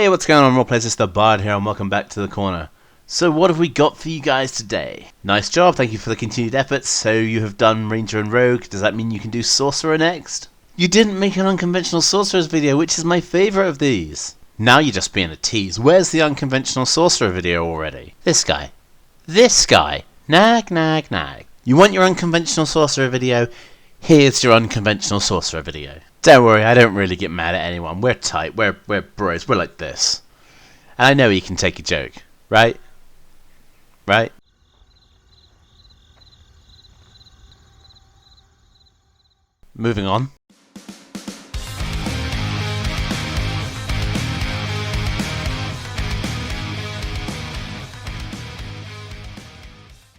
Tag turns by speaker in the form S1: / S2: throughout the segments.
S1: Hey, what's going on, Roleplayers? It's the Bard here, and welcome back to the corner. So what have we got for you guys today? Nice job, thank you for the continued efforts. So you have done Ranger and Rogue. Does that mean you can do Sorcerer next? You didn't make an Unconventional Sorcerers video, which is my favourite of these. Now you're just being a tease. Where's the Unconventional Sorcerer video already? This guy. This guy. Nag, nag, nag. You want your Unconventional Sorcerer video? Here's your Unconventional Sorcerer video. Don't worry, I don't really get mad at anyone. We're tight, we're bros, we're like this. And I know you can take a joke, right? Right? Moving on.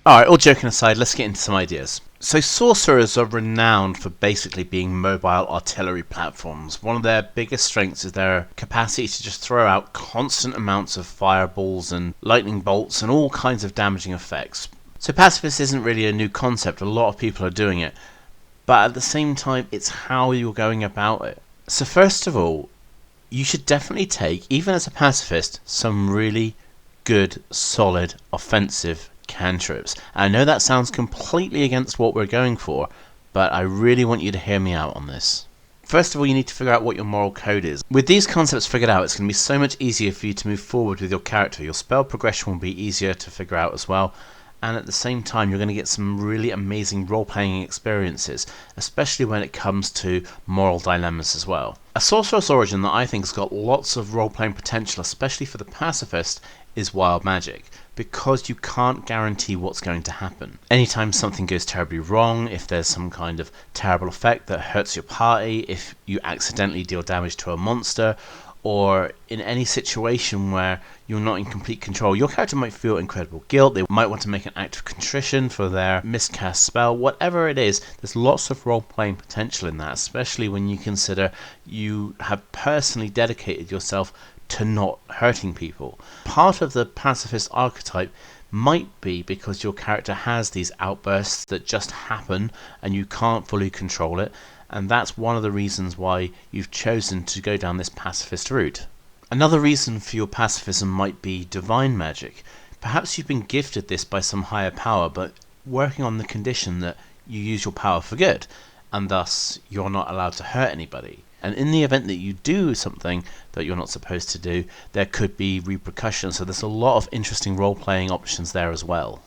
S1: Alright, all joking aside, let's get into some ideas. So sorcerers are renowned for basically being mobile artillery platforms. One of their biggest strengths is their capacity to just throw out constant amounts of fireballs and lightning bolts and all kinds of damaging effects. So Pacifist isn't really a new concept, a lot of people are doing it, but at the same time it's how you're going about it. So first of all, you should definitely take, even as a pacifist, some really good, solid, offensive cantrips. I know that sounds completely against what we're going for, but I really want you to hear me out on this. First of all, you need to figure out what your moral code is. With these concepts figured out, it's going to be so much easier for you to move forward with your character. Your spell progression will be easier to figure out as well, and at the same time you're going to get some really amazing role-playing experiences, especially when it comes to moral dilemmas as well. A sorcerer's origin that I think has got lots of role-playing potential, especially for the pacifist, is wild magic, because you can't guarantee what's going to happen. Anytime something goes terribly wrong, if there's some kind of terrible effect that hurts your party, if you accidentally deal damage to a monster, or in any situation where you're not in complete control, your character might feel incredible guilt, they might want to make an act of contrition for their miscast spell, whatever it is, there's lots of role-playing potential in that, especially when you consider you have personally dedicated yourself to not hurting people. Part of the pacifist archetype might be because your character has these outbursts that just happen and you can't fully control it, and that's one of the reasons why you've chosen to go down this pacifist route. Another reason for your pacifism might be divine magic. Perhaps you've been gifted this by some higher power, but working on the condition that you use your power for good, and thus you're not allowed to hurt anybody. And in the event that you do something that you're not supposed to do, there could be repercussions. So there's a lot of interesting role-playing options there as well.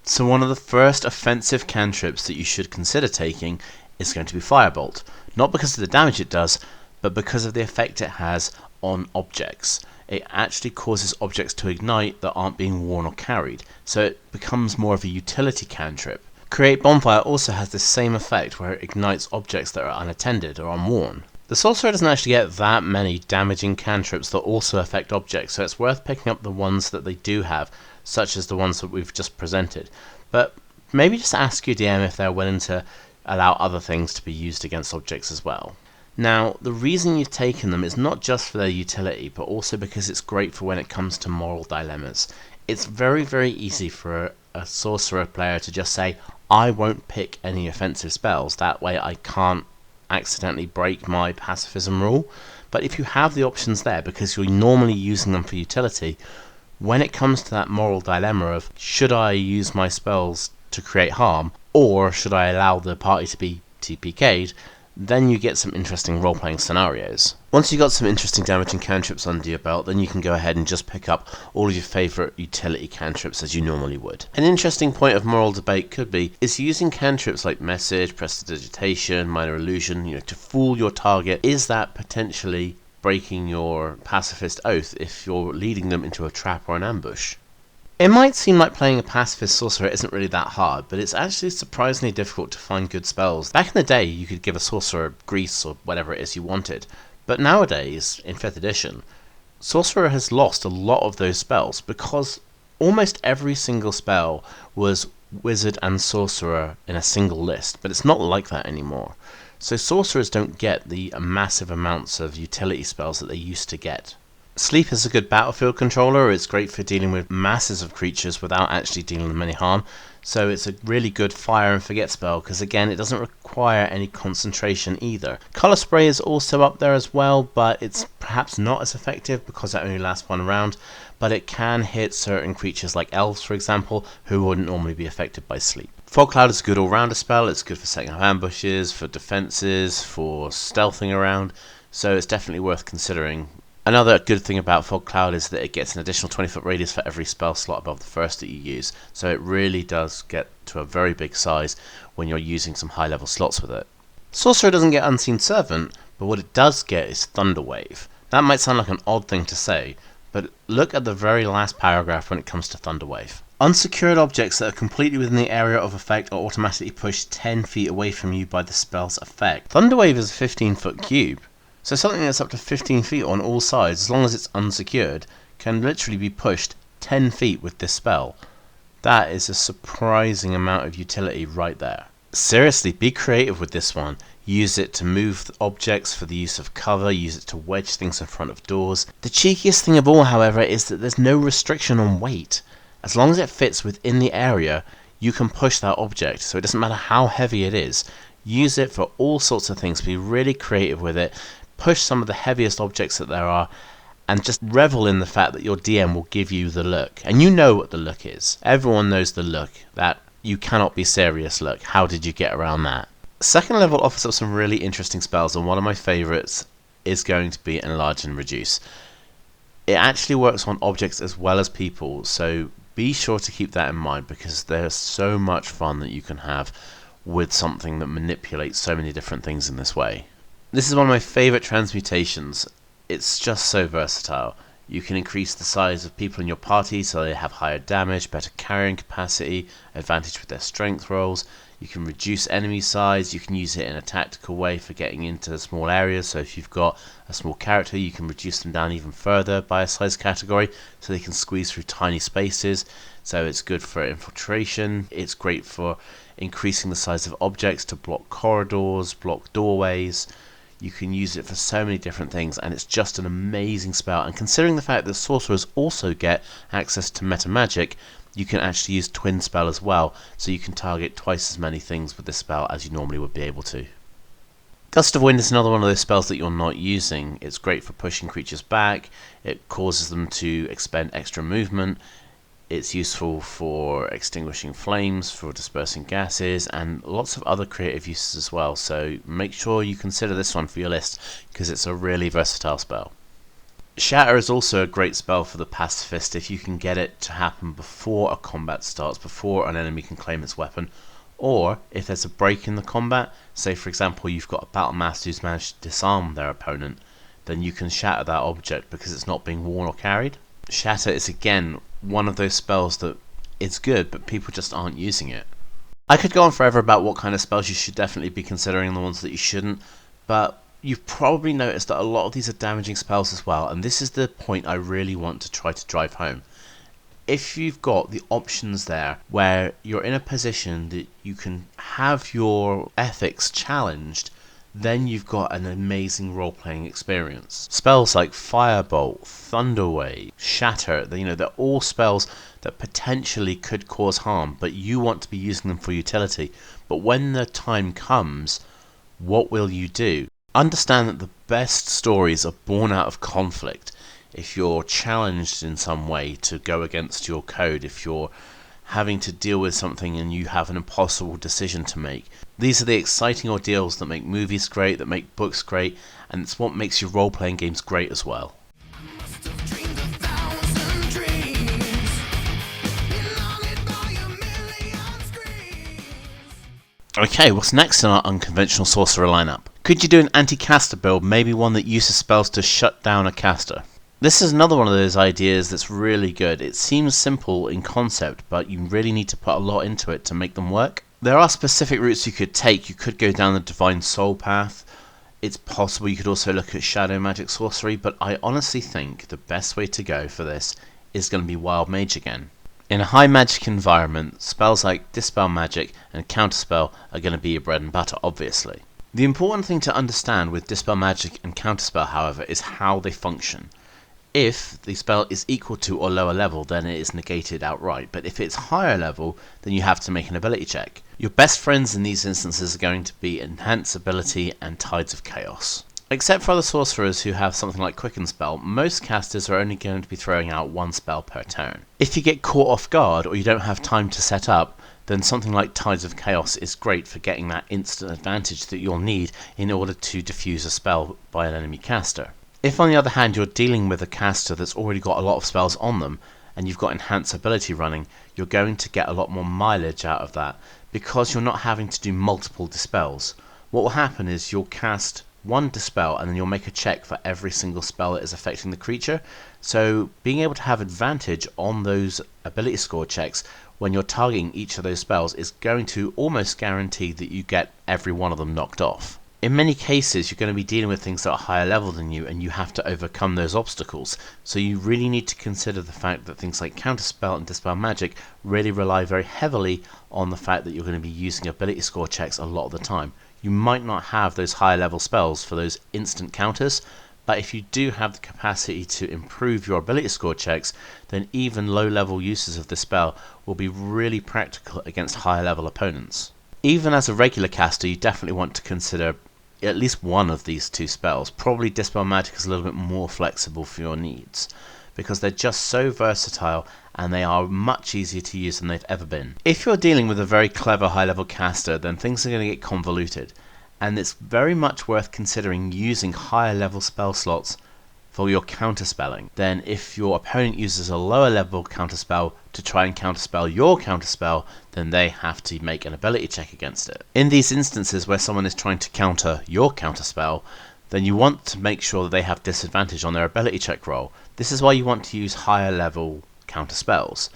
S1: So one of the first offensive cantrips that you should consider taking is going to be Firebolt. Not because of the damage it does, but because of the effect it has on objects. It actually causes objects to ignite that aren't being worn or carried. So it becomes more of a utility cantrip. Create Bonfire also has the same effect where it ignites objects that are unattended or unworn. The sorcerer doesn't actually get that many damaging cantrips that also affect objects, so it's worth picking up the ones that they do have, such as the ones that we've just presented. But maybe just ask your DM if they're willing to allow other things to be used against objects as well. Now, the reason you've taken them is not just for their utility, but also because it's great for when it comes to moral dilemmas. It's very, very easy for a sorcerer player to just say, I won't pick any offensive spells, that way I can't accidentally break my pacifism rule. But if you have the options there because you're normally using them for utility, when it comes to that moral dilemma of should I use my spells to create harm or should I allow the party to be TPK'd, then you get some interesting role-playing scenarios. Once you've got some interesting damaging cantrips under your belt, then you can go ahead and just pick up all of your favourite utility cantrips as you normally would. An interesting point of moral debate could be, is using cantrips like Message, Prestidigitation, Minor Illusion, to fool your target, is that potentially breaking your pacifist oath if you're leading them into a trap or an ambush? It might seem like playing a pacifist sorcerer isn't really that hard, but it's actually surprisingly difficult to find good spells. Back in the day, you could give a sorcerer grease or whatever it is you wanted, but nowadays, in 5th edition, sorcerer has lost a lot of those spells because almost every single spell was wizard and sorcerer in a single list, but it's not like that anymore. So sorcerers don't get the massive amounts of utility spells that they used to get. Sleep is a good battlefield controller. It's great for dealing with masses of creatures without actually dealing them any harm. So it's a really good fire and forget spell because again it doesn't require any concentration either. Colour Spray is also up there as well, but it's perhaps not as effective because it only lasts one round, but it can hit certain creatures like elves for example who wouldn't normally be affected by sleep. Fog Cloud is a good all-rounder spell. It's good for setting up ambushes, for defences, for stealthing around, so it's definitely worth considering. Another good thing about Fog Cloud is that it gets an additional 20-foot radius for every spell slot above the first that you use, so it really does get to a very big size when you're using some high-level slots with it. Sorcerer doesn't get Unseen Servant, but what it does get is Thunderwave. That might sound like an odd thing to say, but look at the very last paragraph when it comes to Thunderwave. Unsecured objects that are completely within the area of effect are automatically pushed 10 feet away from you by the spell's effect. Thunderwave is a 15-foot cube. So something that's up to 15 feet on all sides, as long as it's unsecured, can literally be pushed 10 feet with this spell. That is a surprising amount of utility right there. Seriously, be creative with this one. Use it to move objects for the use of cover, use it to wedge things in front of doors. The cheekiest thing of all, however, is that there's no restriction on weight. As long as it fits within the area, you can push that object, so it doesn't matter how heavy it is. Use it for all sorts of things, be really creative with it. Push some of the heaviest objects that there are and just revel in the fact that your DM will give you the look. And you know what the look is. Everyone knows the look, that you cannot be serious look. How did you get around that? Second level offers up some really interesting spells, and one of my favourites is going to be Enlarge and Reduce. It actually works on objects as well as people, so be sure to keep that in mind because there's so much fun that you can have with something that manipulates so many different things in this way. This is one of my favourite transmutations. It's just so versatile. You can increase the size of people in your party so they have higher damage, better carrying capacity, advantage with their strength rolls. You can reduce enemy size. You can use it in a tactical way for getting into small areas. So if you've got a small character, you can reduce them down even further by a size category so they can squeeze through tiny spaces. So it's good for infiltration. It's great for increasing the size of objects to block corridors, block doorways. You can use it for so many different things, and it's just an amazing spell. And considering the fact that sorcerers also get access to meta magic, you can actually use Twin Spell as well, so you can target twice as many things with this spell as you normally would be able to. Gust of Wind is another one of those spells that you're not using. It's great for pushing creatures back, it causes them to expend extra movement. It's useful for extinguishing flames, for dispersing gases, and lots of other creative uses as well, so make sure you consider this one for your list, because it's a really versatile spell. Shatter is also a great spell for the Pacifist if you can get it to happen before a combat starts, before an enemy can claim its weapon, or if there's a break in the combat, say for example you've got a battle master who's managed to disarm their opponent, then you can shatter that object because it's not being worn or carried. Shatter is again one of those spells that is good, but people just aren't using it. I could go on forever about what kind of spells you should definitely be considering and the ones that you shouldn't, but you've probably noticed that a lot of these are damaging spells as well, and this is the point I really want to try to drive home. If you've got the options there where you're in a position that you can have your ethics challenged, then you've got an amazing role-playing experience. Spells like Firebolt, Thunderwave, Shatter, they're all spells that potentially could cause harm, but you want to be using them for utility. But when the time comes, what will you do? Understand that the best stories are born out of conflict. If you're challenged in some way to go against your code, if you're having to deal with something and you have an impossible decision to make. These are the exciting ordeals that make movies great, that make books great, and it's what makes your role-playing games great as well. Okay, what's next in our Unconventional Sorcerer lineup? Could you do an AntiCaster build, maybe one that uses spells to shut down a caster? This is another one of those ideas that's really good. It seems simple in concept, but you really need to put a lot into it to make them work. There are specific routes you could take. You could go down the Divine Soul path. It's possible you could also look at Shadow Magic Sorcery, but I honestly think the best way to go for this is going to be Wild Mage again. In a high magic environment, spells like Dispel Magic and Counterspell are going to be your bread and butter, obviously. The important thing to understand with Dispel Magic and Counterspell, however, is how they function. If the spell is equal to or lower level, then it is negated outright, but if it's higher level, then you have to make an ability check. Your best friends in these instances are going to be Enhance Ability and Tides of Chaos. Except for other sorcerers who have something like Quicken Spell, most casters are only going to be throwing out one spell per turn. If you get caught off guard or you don't have time to set up, then something like Tides of Chaos is great for getting that instant advantage that you'll need in order to defuse a spell by an enemy caster. If on the other hand you're dealing with a caster that's already got a lot of spells on them, and you've got Enhance Ability running, you're going to get a lot more mileage out of that, because you're not having to do multiple dispels. What will happen is you'll cast one dispel and then you'll make a check for every single spell that is affecting the creature. So being able to have advantage on those ability score checks when you're targeting each of those spells is going to almost guarantee that you get every one of them knocked off. In many cases you're going to be dealing with things that are higher level than you, and you have to overcome those obstacles, so you really need to consider the fact that things like Counterspell and Dispel Magic really rely very heavily on the fact that you're going to be using ability score checks a lot of the time. You might not have those higher level spells for those instant counters, but if you do have the capacity to improve your ability score checks, then even low level uses of this spell will be really practical against higher level opponents. Even as a regular caster, you definitely want to consider at least one of these two spells. Probably Dispel Magic is a little bit more flexible for your needs, because they're just so versatile and they are much easier to use than they've ever been. If you're dealing with a very clever high level caster, then things are going to get convoluted, and it's very much worth considering using higher level spell slots for your counterspelling. Then if your opponent uses a lower level counterspell to try and counterspell your counterspell, then they have to make an ability check against it. In these instances where someone is trying to counter your counterspell, then you want to make sure that they have disadvantage on their ability check roll. This is why you want to use higher level counter spells.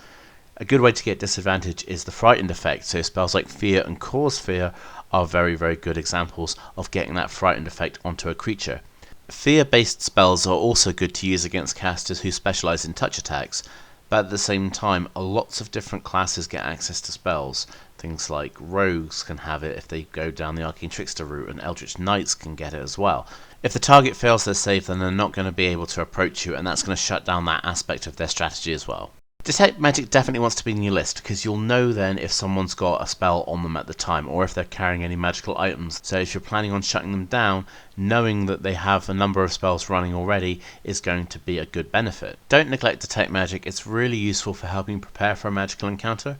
S1: A good way to get disadvantage is the frightened effect, so spells like Fear and Cause Fear are very, very good examples of getting that frightened effect onto a creature. Fear-based spells are also good to use against casters who specialise in touch attacks, but at the same time, lots of different classes get access to spells. Things like rogues can have it if they go down the Arcane Trickster route, and Eldritch Knights can get it as well. If the target fails their save, then they're not going to be able to approach you, and that's going to shut down that aspect of their strategy as well. Detect Magic definitely wants to be in your list, because you'll know then if someone's got a spell on them at the time, or if they're carrying any magical items. So if you're planning on shutting them down, knowing that they have a number of spells running already is going to be a good benefit. Don't neglect Detect Magic, it's really useful for helping prepare for a magical encounter.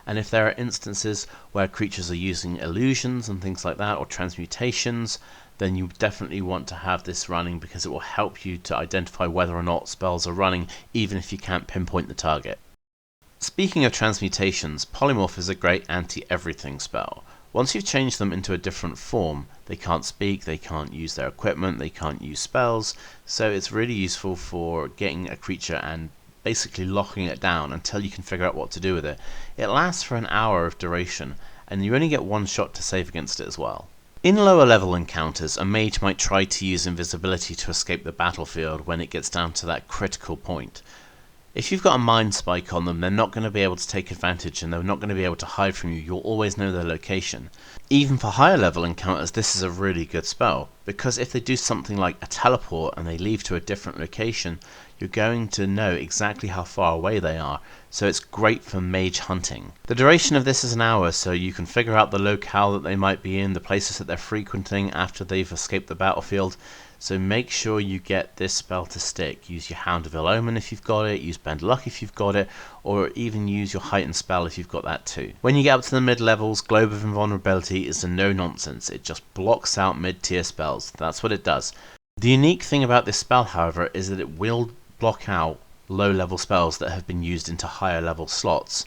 S1: And if there are instances where creatures are using illusions and things like that, or transmutations, then you definitely want to have this running, because it will help you to identify whether or not spells are running, even if you can't pinpoint the target. Speaking of transmutations, Polymorph is a great anti-everything spell. Once you've changed them into a different form, they can't speak, they can't use their equipment, they can't use spells, so it's really useful for getting a creature and basically locking it down until you can figure out what to do with it. It lasts for an hour of duration, and you only get one shot to save against it as well. In lower level encounters, a mage might try to use invisibility to escape the battlefield when it gets down to that critical point. If you've got a mind spike on them, they're not going to be able to take advantage, and they're not going to be able to hide from you. You'll always know their location. Even for higher level encounters, this is a really good spell, because if they do something like a teleport and they leave to a different location, you're going to know exactly how far away they are, so it's great for mage hunting. The duration of this is an hour, so you can figure out the locale that they might be in, the places that they're frequenting after they've escaped the battlefield, so make sure you get this spell to stick. Use your Hound of Ill Omen if you've got it, use Bend Luck if you've got it, or even use your Heightened Spell if you've got that too. When you get up to the mid levels, Globe of Invulnerability is a no-nonsense. It just blocks out mid-tier spells. That's what it does. The unique thing about this spell, however, is that it will block out low-level spells that have been used into higher-level slots.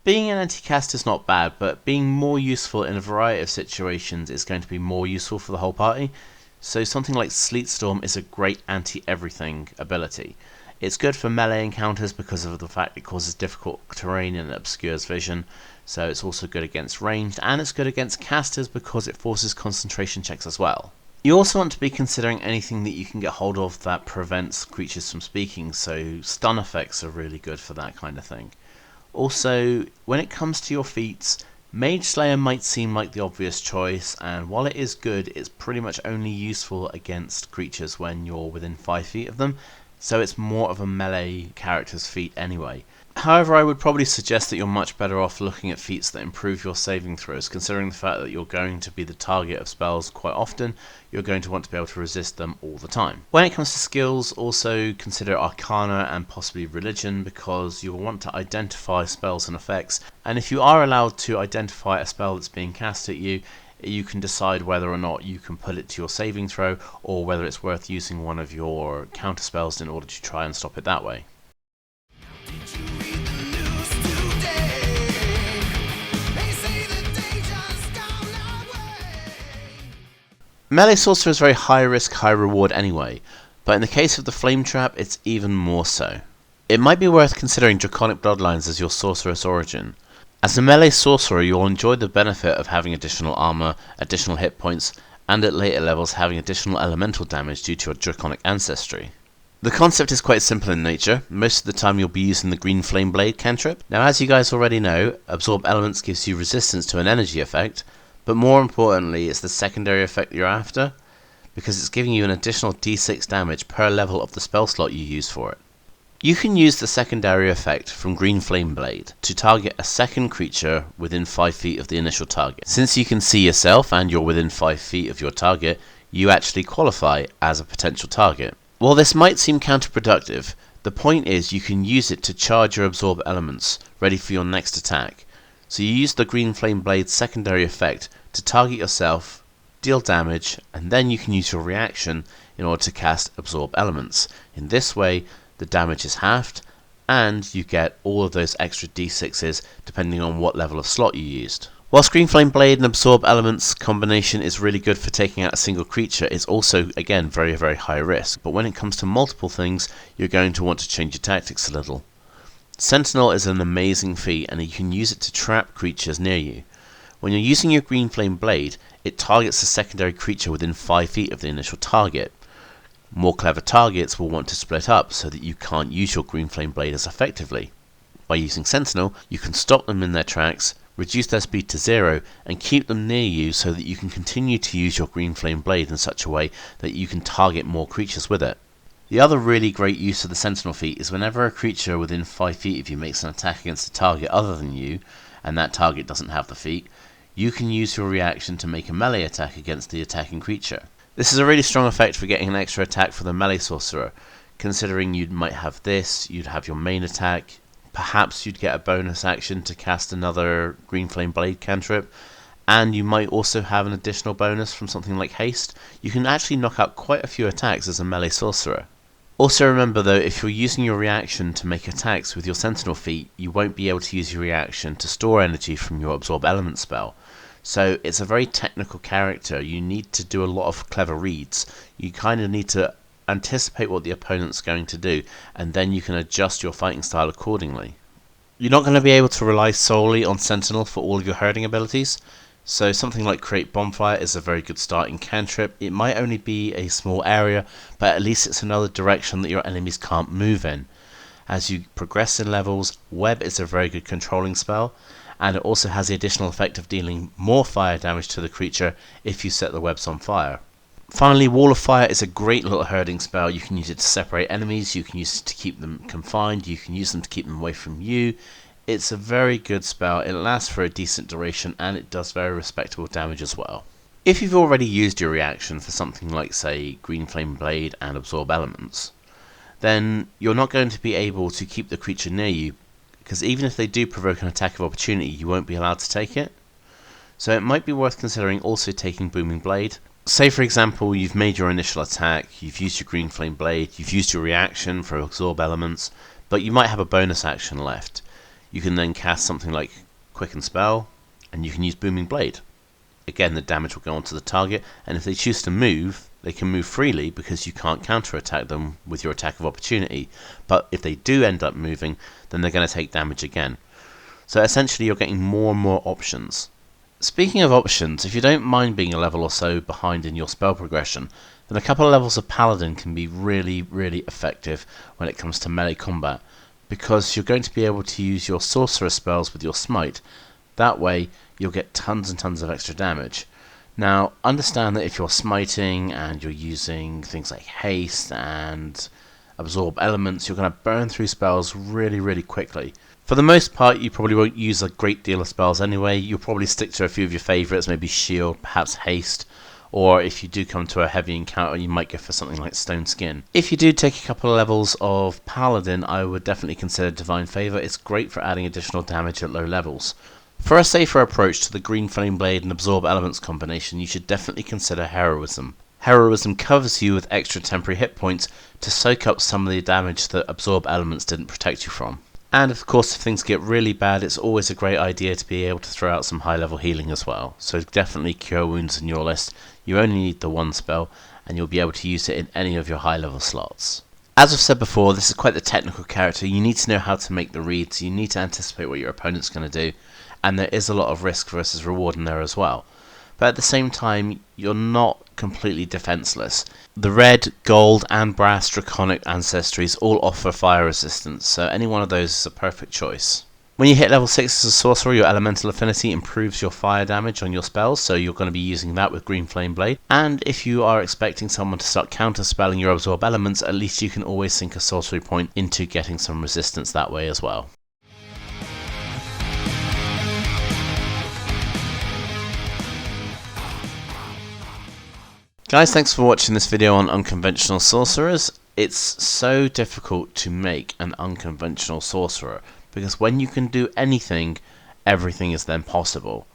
S1: Being an anti-cast is not bad, but being more useful in a variety of situations is going to be more useful for the whole party. So something like Sleet Storm is a great anti-everything ability. It's good for melee encounters because of the fact it causes difficult terrain and obscures vision, so it's also good against ranged, and it's good against casters because it forces concentration checks as well. You also want to be considering anything that you can get hold of that prevents creatures from speaking, so stun effects are really good for that kind of thing. Also, when it comes to your feats, Mage Slayer might seem like the obvious choice, and while it is good, it's pretty much only useful against creatures when you're within 5 feet of them, so it's more of a melee character's feat anyway. However, I would probably suggest that you're much better off looking at feats that improve your saving throws, considering the fact that you're going to be the target of spells quite often. You're going to want to be able to resist them all the time. When it comes to skills, also consider Arcana and possibly Religion, because you'll want to identify spells and effects, and if you are allowed to identify a spell that's being cast at you, you can decide whether or not you can put it to your saving throw, or whether it's worth using one of your counter spells in order to try and stop it that way. Melee Sorcerer is very high risk, high reward anyway, but in the case of the Flame Trap, it's even more so. It might be worth considering Draconic Bloodlines as your Sorcerer's origin. As a melee sorcerer, you'll enjoy the benefit of having additional armor, additional hit points, and at later levels having additional elemental damage due to your Draconic ancestry. The concept is quite simple in nature. Most of the time you'll be using the Green Flame Blade cantrip. Now, as you guys already know, Absorb Elements gives you resistance to an energy effect, but more importantly, it's the secondary effect you're after, because it's giving you an additional d6 damage per level of the spell slot you use for it. You can use the secondary effect from Green Flame Blade to target a second creature within 5 feet of the initial target. Since you can see yourself and you're within 5 feet of your target, you actually qualify as a potential target. While this might seem counterproductive, the point is you can use it to charge your Absorb Elements, ready for your next attack. So you use the Green Flame Blade's secondary effect to target yourself, deal damage, and then you can use your reaction in order to cast Absorb Elements. In this way, the damage is halved, and you get all of those extra d6s depending on what level of slot you used. Whilst Green Flame Blade and Absorb Elements combination is really good for taking out a single creature, it's also, again, very, very high risk. But when it comes to multiple things, you're going to want to change your tactics a little. Sentinel is an amazing feat, and you can use it to trap creatures near you. When you're using your Green Flame Blade, it targets a secondary creature within 5 feet of the initial target. More clever targets will want to split up so that you can't use your Green Flame Blade as effectively. By using Sentinel, you can stop them in their tracks, reduce their speed to 0, and keep them near you so that you can continue to use your Green Flame Blade in such a way that you can target more creatures with it. The other really great use of the Sentinel feat is whenever a creature within 5 feet of you makes an attack against a target other than you, and that target doesn't have the feat, you can use your reaction to make a melee attack against the attacking creature. This is a really strong effect for getting an extra attack for the melee sorcerer, considering you might have this, you'd have your main attack, perhaps you'd get a bonus action to cast another Green Flame Blade cantrip, and you might also have an additional bonus from something like haste. You can actually knock out quite a few attacks as a melee sorcerer. Also remember though, if you're using your reaction to make attacks with your Sentinel feat, you won't be able to use your reaction to store energy from your Absorb Element spell. So it's a very technical character. You need to do a lot of clever reads. You kind of need to anticipate what the opponent's going to do, and then you can adjust your fighting style accordingly. You're not going to be able to rely solely on Sentinel for all of your herding abilities, so something like Create Bonfire is a very good starting cantrip. It might only be a small area, but at least it's another direction that your enemies can't move in. As you progress in levels, Web is a very good controlling spell, and it also has the additional effect of dealing more fire damage to the creature if you set the webs on fire. Finally, Wall of Fire is a great little herding spell. You can use it to separate enemies, you can use it to keep them confined, you can use them to keep them away from you. It's a very good spell, it lasts for a decent duration, and it does very respectable damage as well. If you've already used your reaction for something like, say, Green Flame Blade and Absorb Elements, then you're not going to be able to keep the creature near you, because even if they do provoke an attack of opportunity, you won't be allowed to take it. So it might be worth considering also taking Booming Blade. Say for example, you've made your initial attack, you've used your Green Flame Blade, you've used your reaction for Absorb Elements, but you might have a bonus action left. You can then cast something like Quicken Spell, and you can use Booming Blade. Again, the damage will go onto the target, and if they choose to move, they can move freely because you can't counterattack them with your attack of opportunity. But if they do end up moving, then they're going to take damage again. So essentially you're getting more and more options. Speaking of options, if you don't mind being a level or so behind in your spell progression, then a couple of levels of Paladin can be really, really effective when it comes to melee combat, because you're going to be able to use your sorcerer spells with your smite. That way you'll get tons and tons of extra damage. Now understand that if you're smiting and you're using things like haste and absorb elements, you're going to burn through spells really quickly. For the most part, you probably won't use a great deal of spells anyway. You'll probably stick to a few of your favourites, maybe shield, perhaps haste, or if you do come to a heavy encounter, you might go for something like Stone Skin. If you do take a couple of levels of Paladin, I would definitely consider Divine Favour. It's great for adding additional damage at low levels. For a safer approach to the Green Flame Blade and Absorb Elements combination, you should definitely consider Heroism. Heroism covers you with extra temporary hit points to soak up some of the damage that Absorb Elements didn't protect you from. And of course, if things get really bad, it's always a great idea to be able to throw out some high level healing as well. So definitely Cure Wounds in your list. You only need the one spell, and you'll be able to use it in any of your high level slots. As I've said before, this is quite the technical character. You need to know how to make the reads, you need to anticipate what your opponent's going to do, and there is a lot of risk versus reward in there as well. But at the same time, you're not completely defenseless. The red, gold and brass draconic ancestries all offer fire resistance, so any one of those is a perfect choice. When you hit level 6 as a sorcerer, your elemental affinity improves your fire damage on your spells, so you're going to be using that with Green Flame Blade. And if you are expecting someone to start counter-spelling your absorb elements, at least you can always sink a sorcery point into getting some resistance that way as well. Guys, thanks for watching this video on Unconventional Sorcerers. It's so difficult to make an unconventional sorcerer, because when you can do anything, everything is then possible.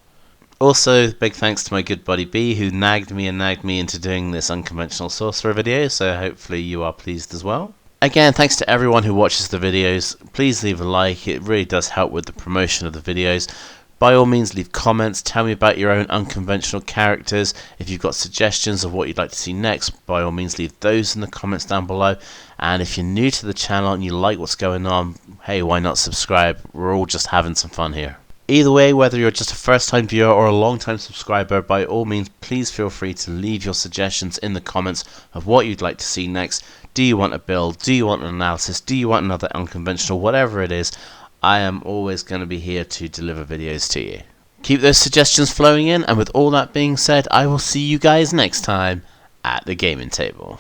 S1: Also, big thanks to my good buddy B, who nagged me into doing this Unconventional Sorcerer video, so hopefully you are pleased as well. Again, thanks to everyone who watches the videos. Please leave a like, it really does help with the promotion of the videos. By all means, leave comments, tell me about your own unconventional characters. If you've got suggestions of what you'd like to see next, by all means leave those in the comments down below. And if you're new to the channel and you like what's going on, hey, why not subscribe? We're all just having some fun here. Either way, whether you're just a first time viewer or a long time subscriber, by all means please feel free to leave your suggestions in the comments of what you'd like to see next. Do you want a build? Do you want an analysis? Do you want another unconventional? Whatever it is, I am always going to be here to deliver videos to you. Keep those suggestions flowing in, and with all that being said, I will see you guys next time at the gaming table.